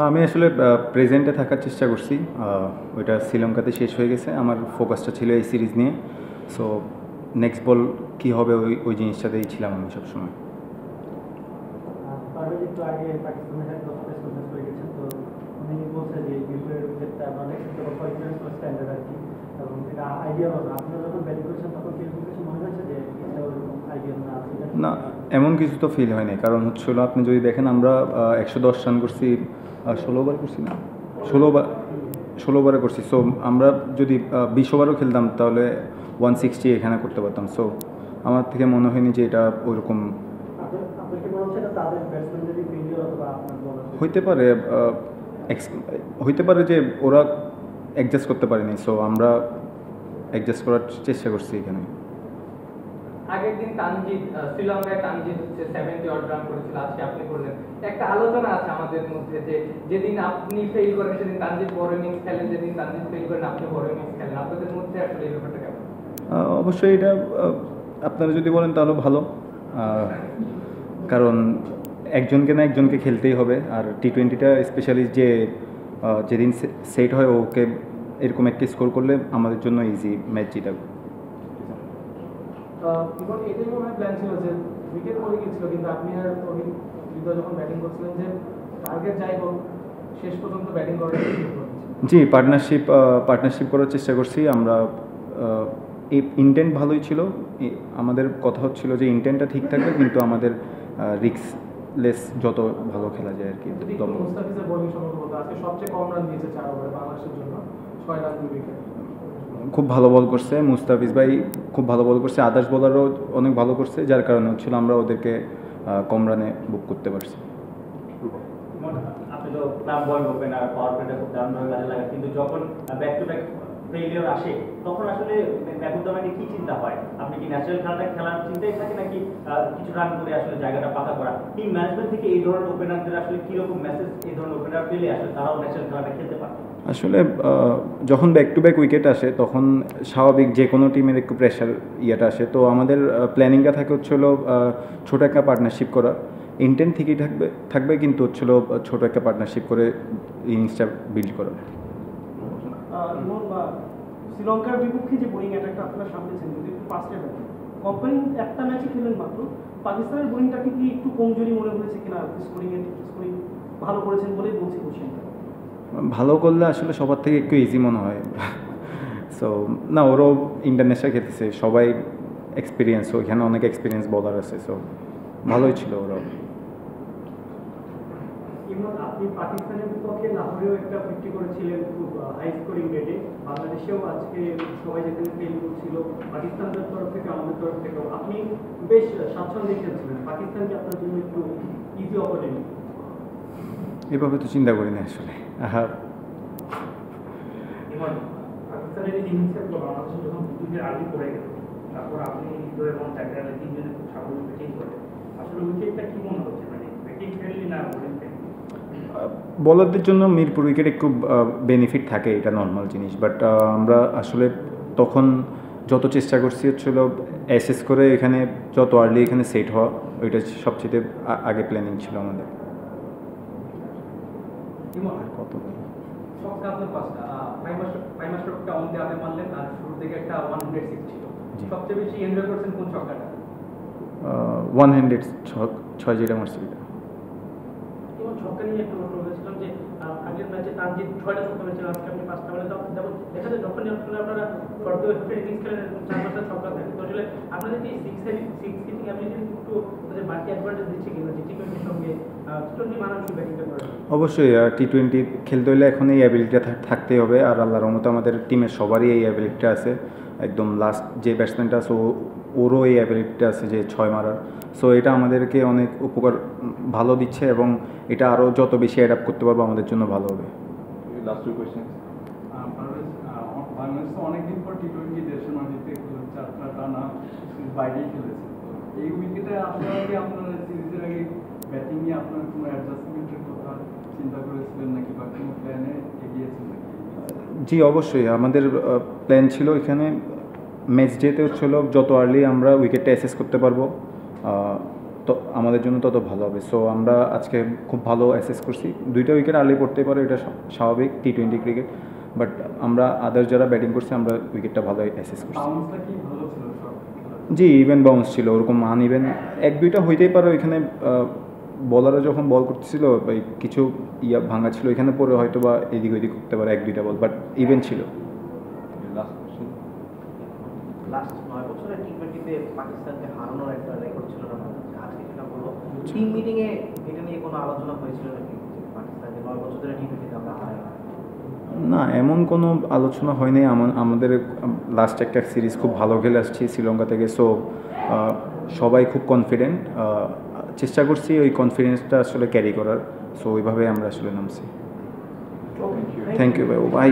আমি আসলে প্রেজেন্টে থাকার চেষ্টা করছি। ওইটা শ্রীলঙ্কাতে শেষ হয়ে গেছে, আমার ফোকাসটা ছিল এই সিরিজ নিয়ে। সো নেক্সট বল কী হবে ওই ওই জিনিসটাতেই ছিলাম আমি সবসময়। না, এমন কিছু তো ফিল হয়নি, কারণ হচ্ছিল আপনি যদি দেখেন আমরা 110 রান করছি, 16 ওভার করছি না, 16 ওভারে করছি। সো আমরা যদি 20 ওভারও খেলতাম তাহলে 160 এখানে করতে পারতাম। সো আমার থেকে মনে হয়নি যে এটা ওইরকম হইতে পারে। হইতে পারে যে ওরা অ্যাডজাস্ট করতে পারেনি, সো আমরা অ্যাডজাস্ট করার চেষ্টা করছি এখানে। আগের দিন তানজিদ শ্রীলঙ্কায় তানজিদ হচ্ছে 70 অড রান করেছিল, আজকে আপনি করলেন। একটা আলোচনা আছে আমাদের মধ্যে যে যেদিন আপনি ফেল করেন সেদিন তানজিদ বড় ইনিংস খেলেন, যেদিন তানজিদ ফেল করেন আপনি বড় ইনিংস খেলেন। আপনাদের মধ্যে আসলে এই ব্যাপারটা কেমন? অবশ্যই এটা আপনারা যদি বলেন তাহলে ভালো, কারণ একজনকে না একজনকে খেলতেই হবে। আর টি-20টা স্পেশালি যে যেদিন সেট হয় ওকে এরকম একটা স্কোর করলে আমাদের জন্য ইজি ম্যাচ জিতা। এটাই মনে হয় প্ল্যান ছিল যে উইকেট পড়ে গিয়েছিল, কিন্তু আপনি আর হৃদয় যখন ব্যাটিং করছিলেন যে টার্গেট যাই হোক শেষ পর্যন্ত ব্যাটিং করার জি, পার্টনারশিপ করার চেষ্টা করছি আমরা। এই ইন্টেন্ট ভালোই ছিল, আমাদের কথা হচ্ছিল যে ইন্টেন্টটা ঠিক থাকবে, কিন্তু আমাদের রিস্কলেস যত ভালো খেলা যায় আর কি। মুস্তাফিজের বোলিং সম্ভবত আজকে সবচেয়ে কম রান দিয়েছে 4 ওভারে বাংলাদেশের জন্য, 6 রান 2 উইকেট। খুব ভালো বল করছে মুস্তাফিজ ভাই, খুব ভালো বল করছে। আদার্স বোলারও অনেক ভালো করছে, যার কারণে হচ্ছিল আমরা ওদেরকে কম রানে বুক করতে পারছি। আপনি তো ক্লাব বয় ওপেনার, পাওয়ার প্লেটা খুব দারুণভাবে কাজে লাগে, কিন্তু যখন ব্যাক টু ব্যাক ফেলিওর আসে তখন আসলে ব্যাকুদ্দামাকে কি চিন্তা হয়? আপনি কি ন্যাচারাল খেলাটা খেলার চিন্তায় থাকে, নাকি কিছু রান করে আসলে জায়গাটা পাকা করা? টিম ম্যানেজমেন্ট থেকে এই ধরনের ওপেনারদের আসলে কীরকম মেসেজ এই ধরনের ওপেনার পেলে আসলে তারাও ন্যাচারাল খেলাটা খেলতে পারে? আসলে যখন ব্যাক টু ব্যাক উইকেট আসে তখন স্বাভাবিক যে কোনো টিমের একটু প্রেশার আসে। তো আমাদের প্ল্যানিংটা থাকে হচ্ছিল ছোটো একটা পার্টনারশিপ করা। ইন্টেন্ট ঠিকই থাকবে কিন্তু হচ্ছিল ছোটো একটা পার্টনারশিপ করে ইনিংসটা বিল্ড করা। শ্রীলঙ্কার বিপক্ষে যে বোলিং অ্যাটাকটা আপনারা সামলেছেন, যদি একটু পাঁচটা ব্যাটিং কোম্পানি একটা ম্যাচে খেলেন মাত্র, পাকিস্তানের বোলিংটাকে কি একটু কমজোরি মনে হয়েছে কিনা? স্কোরিং ভালো করেছেন বলেই বলছি কোশ্চেনটা। ভালো করলে আসলে সবার থেকে একটু ইজি মনে হয়। সো না, ওরাও ইন্টারন্যাশনাল খেলতেছে, সবাই এক্সপিরিয়েন্স, ওইখানে অনেক এক্সপিরিয়েন্স বলার আছে। সো ভালোই ছিল ওরাও। আপনি পাকিস্তানের বিপক্ষে লাহোরেও একটা 50 করেছিলেন খুব হাই স্কোরিং রেটে। বাংলাদেশেও আজকে সবাই যেখানে ফেল করছিল, পাকিস্তানের তরফ থেকে আমাদের তরফ থেকেও আপনি বেশ স্বাচ্ছন্দ্যে খেলছিলেন। পাকিস্তান কি আপনার জন্য একটু ইজি অপরচুনিটি? এভাবে তো চিন্তা করি না আসলে। পাকিস্তানের এই ইনিংসের পর বাংলাদেশ যখন উইকেটের আগে পড়ে গেল, তারপর আপনি হৃদয় এবং চাকরিয়ালে তিনজনে খুব স্বাভাবিক ব্যাটিং করে, আসলে উইকেটটা কি মনে হচ্ছে, মানে ব্যাটিং ফ্রেন্ডলি না বোলিং ফ্রেন্ডলি? বলারদের জন্য মিরপুর উইকেট একটু বেনিফিট থাকে, এটা নর্মাল জিনিস। বাট আমরা আসলে তখন যত চেষ্টা করছি হচ্ছিল অ্যাসেস করে এখানে যত আর্লি এখানে সেট হওয়া, ওইটা সবচেয়ে আগে প্ল্যানিং ছিল আমাদের। কত সবচেয়ে বেশি এনজয় করছেন কোন ছক্কাটা? 100 ছয় যেটা মারছি। ছক্কা নিয়ে একটা প্রশ্ন করেছিলাম যে আগের ম্যাচে তানজিদ 6টা ছক্কা মেরেছিল, আজকে আপনি 5টা মেরে। যেমন দেখা যায় যখনই আসলে আপনারা শর্ট ইনিংস খেলেন 4-5টা ছক্কা থাকে, তো আসলে আপনাদের কি সিক্স হিটিং অ্যাবিলিটি একটু বাড়তি অ্যাডভান্টেজ দিচ্ছে কিনা যে টি-20 সঙ্গে টি-20 মানানসই ব্যাটিংটা করেন? অবশ্যই টি-20 খেলতে হলে এখন এই অ্যাবিলিটিটা থাকতেই হবে। আর আল্লাহর রহমতে আমাদের টিমের সবারই এই অ্যাবিলিটিটা আছে। একদম লাস্ট যে ব্যাটসম্যানটা আছে ওরও এই অ্যাবিলিটিটা আছে যে 6 মারার। সো এটা আমাদেরকে অনেক উপকার ভালো দিচ্ছে, এবং এটা আরও যত বেশি অ্যাডাপ্ট করতে পারবো আমাদের জন্য ভালো হবে। Last two question. বাংলাদেশ তো অনেকদিন পর টি-20 দেশের মাটিতে চারটা টানা বাইরেই খেলেছে। এই উইকেটে আসার আগে আপনারা সিরিজের আগে ব্যাটিং নিয়ে আপনার কোনো অ্যাডজাস্টমেন্টের কথা চিন্তা করেছিলেন নাকি, বা কোনো প্ল্যানে এগিয়েছেন নাকি? জি অবশ্যই, আমাদের প্ল্যান ছিল এখানে ম্যাচ ডেতে হচ্ছিল যত আর্লি আমরা উইকেটটা অ্যাসেস করতে পারবো আমাদের জন্য তত ভালো হবে। সো আমরা আজকে খুব ভালো অ্যাসেস করছি। 2টা উইকেট আর্লি পড়তে পারে, এটা স্বাভাবিক T20 ক্রিকেট, বাট আমরা আদার্স যারা ব্যাটিং করছি আমরা উইকেটটা ভালো অ্যাসেস করছি। বাউন্সটা কি ভালো ছিল সব খেলায়? জি, ইভেন বাউন্স ছিল, ওরকম ইভেন 1-2টা হইতেই পারে। ওইখানে বলাররা যখন বল করতেছিল কিছু ভাঙা ছিল, এখানে পরে হয়তো বা এদিক ওইদিক করতে পারে 1-2টা বল, বাট ইভেন ছিল। লাস্ট 9 বছরে টি20তে পাকিস্তানকে হারানোর একটা রেকর্ড ছিল না, আজকে যেটা বলবো টিম মিটিংয়ে এটা নিয়ে কোনো আলোচনা হয়েছিল নাকি যে পাকিস্তানকে 9 বছর ধরে টি20তে আমরা হারাই না, এমন কোনো আলোচনা হয়নি। আমাদের লাস্ট একটা সিরিজ খুব ভালো খেলে আসছি শ্রীলঙ্কা থেকে। সো সবাই খুব কনফিডেন্ট, চেষ্টা করছি ওই কনফিডেন্সটা আসলে ক্যারি করার। সো ওইভাবে আমরা আসলে নামছি। থ্যাংক ইউ ভাই।